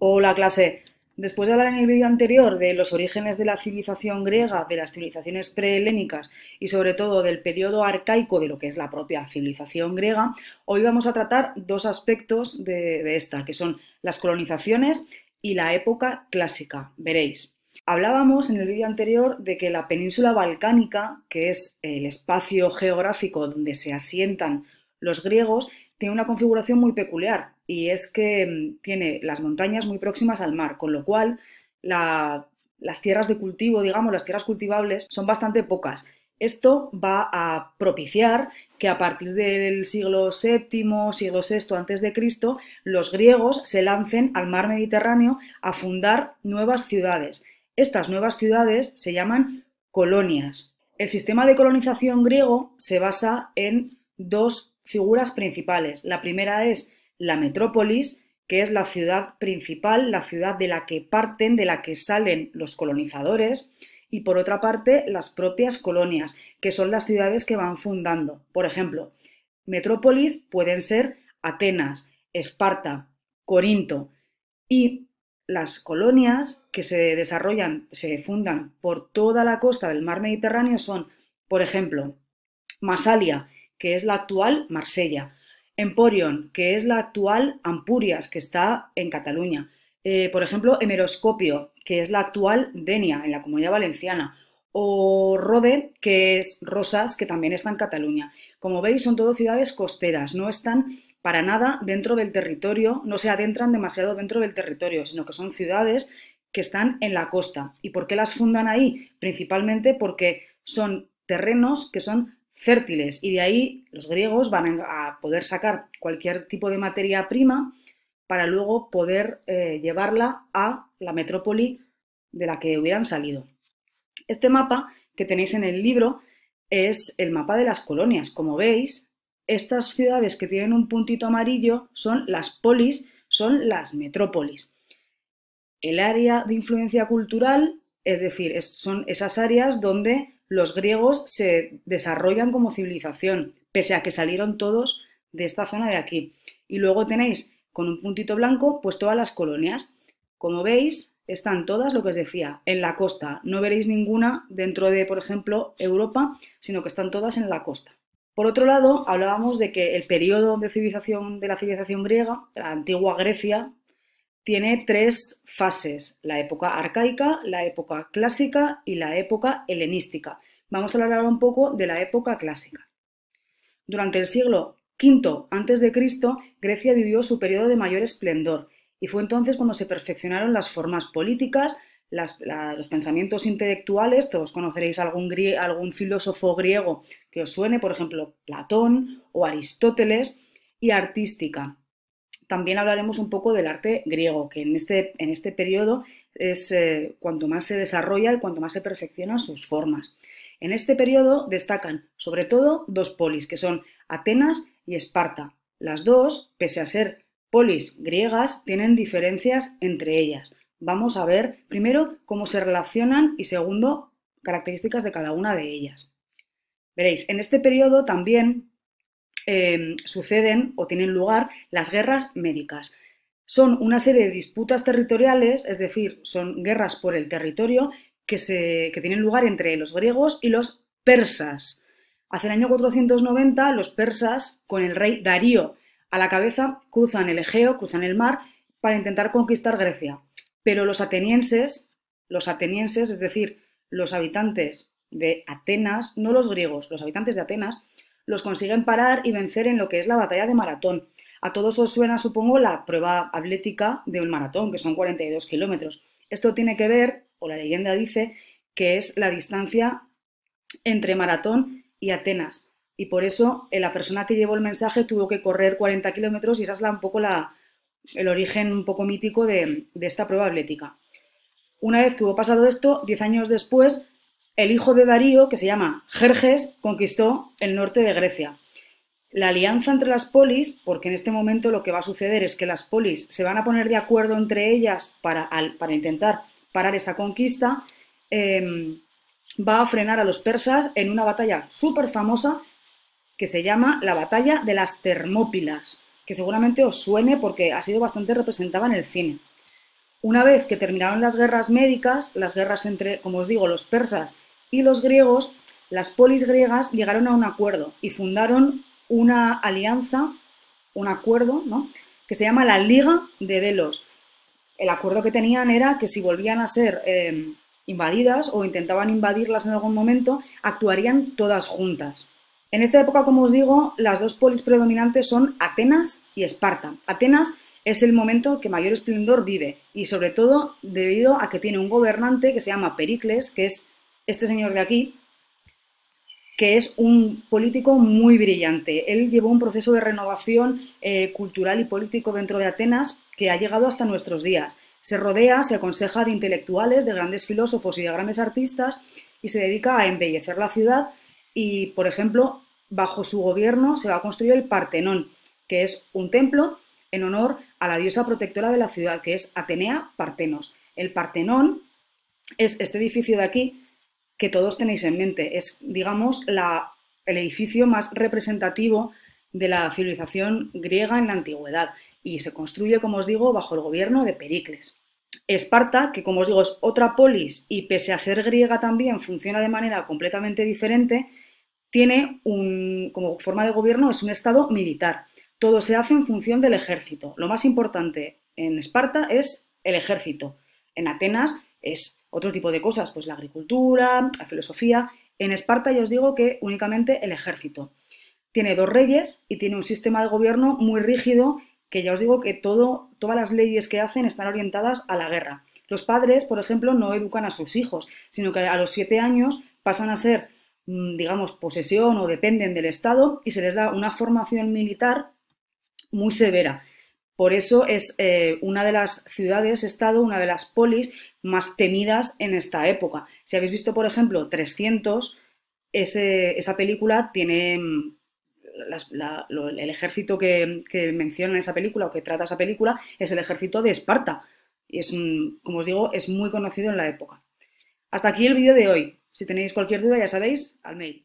Hola clase. Después de hablar en el vídeo anterior de los orígenes de la civilización griega, de las civilizaciones prehelénicas y sobre todo del periodo arcaico de lo que es la propia civilización griega, hoy vamos a tratar dos aspectos de esta, que son las colonizaciones y la época clásica. Veréis. Hablábamos en el vídeo anterior de que la península balcánica, que es el espacio geográfico donde se asientan los griegos, tiene una configuración muy peculiar y es que tiene las montañas muy próximas al mar, con lo cual las tierras de cultivo, digamos, las tierras cultivables son bastante pocas. Esto va a propiciar que a partir del siglo VII, siglo VI antes de Cristo, los griegos se lancen al mar Mediterráneo a fundar nuevas ciudades. Estas nuevas ciudades se llaman colonias. El sistema de colonización griego se basa en dos figuras principales. La primera es la metrópolis, que es la ciudad principal, la ciudad de la que parten, de la que salen los colonizadores, y por otra parte las propias colonias, que son las ciudades que van fundando. Por ejemplo, metrópolis pueden ser Atenas, Esparta, Corinto, y las colonias que se desarrollan, se fundan por toda la costa del mar Mediterráneo son, por ejemplo, Masalia, que es la actual Marsella, Emporion, que es la actual Ampurias, que está en Cataluña, por ejemplo, Hemeroscopio, que es la actual Denia, en la Comunidad Valenciana, o Rode, que es Rosas, que también está en Cataluña. Como veis, son todo ciudades costeras, no están para nada dentro del territorio, no se adentran demasiado dentro del territorio, sino que son ciudades que están en la costa. ¿Y por qué las fundan ahí? Principalmente porque son terrenos que son fértiles y de ahí los griegos van a poder sacar cualquier tipo de materia prima para luego poder llevarla a la metrópoli de la que hubieran salido. Este mapa que tenéis en el libro es el mapa de las colonias. Como veis, estas ciudades que tienen un puntito amarillo son las polis, son las metrópolis. El área de influencia cultural, es decir, son esas áreas donde los griegos se desarrollan como civilización, pese a que salieron todos de esta zona de aquí. Y luego tenéis con un puntito blanco pues todas las colonias. Como veis, están todas, lo que os decía, en la costa. No veréis ninguna dentro de, por ejemplo, Europa, sino que están todas en la costa. Por otro lado, hablábamos de que el periodo de la civilización griega, de la antigua Grecia, tiene tres fases: la época arcaica, la época clásica y la época helenística. Vamos a hablar ahora un poco de la época clásica. Durante el siglo V a.C., Grecia vivió su periodo de mayor esplendor y fue entonces cuando se perfeccionaron las formas políticas, los pensamientos intelectuales. Todos conoceréis algún filósofo griego que os suene, por ejemplo, Platón o Aristóteles, y artística. También hablaremos un poco del arte griego, que en este periodo es cuanto más se desarrolla y cuanto más se perfeccionan sus formas. En este periodo destacan sobre todo dos polis, que son Atenas y Esparta. Las dos, pese a ser polis griegas, tienen diferencias entre ellas. Vamos a ver primero cómo se relacionan y segundo, características de cada una de ellas. Veréis, en este periodo también suceden o tienen lugar las guerras médicas. Son una serie de disputas territoriales, es decir, son guerras por el territorio que tienen lugar entre los griegos y los persas. Hacia el año 490, los persas, con el rey Darío a la cabeza, cruzan el Egeo, cruzan el mar, para intentar conquistar Grecia. Pero los atenienses, es decir, los habitantes de Atenas, no los griegos, los habitantes de Atenas, los consiguen parar y vencer en lo que es la batalla de Maratón. A todos os suena, supongo, la prueba atlética de un maratón, que son 42 kilómetros. Esto tiene que ver, o la leyenda dice, que es la distancia entre Maratón y Atenas. Y por eso la persona que llevó el mensaje tuvo que correr 40 kilómetros y esa es un poco el origen un poco mítico de esta prueba atlética. Una vez que hubo pasado esto, 10 años después, el hijo de Darío, que se llama Jerjes, conquistó el norte de Grecia. La alianza entre las polis, porque en este momento lo que va a suceder es que las polis se van a poner de acuerdo entre ellas para intentar parar esa conquista, va a frenar a los persas en una batalla súper famosa que se llama la batalla de las Termópilas, que seguramente os suene porque ha sido bastante representada en el cine. Una vez que terminaron las guerras médicas, las guerras entre, como os digo, los persas y los griegos, las polis griegas llegaron a un acuerdo y fundaron una alianza, un acuerdo, ¿no?, que se llama la Liga de Delos. El acuerdo que tenían era que si volvían a ser invadidas o intentaban invadirlas en algún momento, actuarían todas juntas. En esta época, como os digo, las dos polis predominantes son Atenas y Esparta. Atenas es el momento que mayor esplendor vive y sobre todo debido a que tiene un gobernante que se llama Pericles, que es este señor de aquí, que es un político muy brillante. Él llevó un proceso de renovación cultural y político dentro de Atenas que ha llegado hasta nuestros días. Se rodea, se aconseja de intelectuales, de grandes filósofos y de grandes artistas y se dedica a embellecer la ciudad y, por ejemplo, bajo su gobierno se va a construir el Partenón, que es un templo en honor a la diosa protectora de la ciudad, que es Atenea Partenos. El Partenón es este edificio de aquí que todos tenéis en mente. Es, digamos, el edificio más representativo de la civilización griega en la antigüedad y se construye, como os digo, bajo el gobierno de Pericles. Esparta, que como os digo es otra polis y pese a ser griega también funciona de manera completamente diferente, tiene como forma de gobierno es un estado militar. Todo se hace en función del ejército. Lo más importante en Esparta es el ejército. En Atenas es otro tipo de cosas, pues la agricultura, la filosofía. En Esparta ya os digo que únicamente el ejército. Tiene dos reyes y tiene un sistema de gobierno muy rígido que ya os digo que todas las leyes que hacen están orientadas a la guerra. Los padres, por ejemplo, no educan a sus hijos, sino que a los 7 años pasan a ser, digamos, posesión o dependen del Estado y se les da una formación militar muy severa. Por eso es una de las ciudades-estado, una de las polis más temidas en esta época. Si habéis visto, por ejemplo, 300, esa película tiene el ejército que menciona en esa película o que trata esa película es el ejército de Esparta. Y es, como os digo, es muy conocido en la época. Hasta aquí el vídeo de hoy. Si tenéis cualquier duda, ya sabéis, al mail.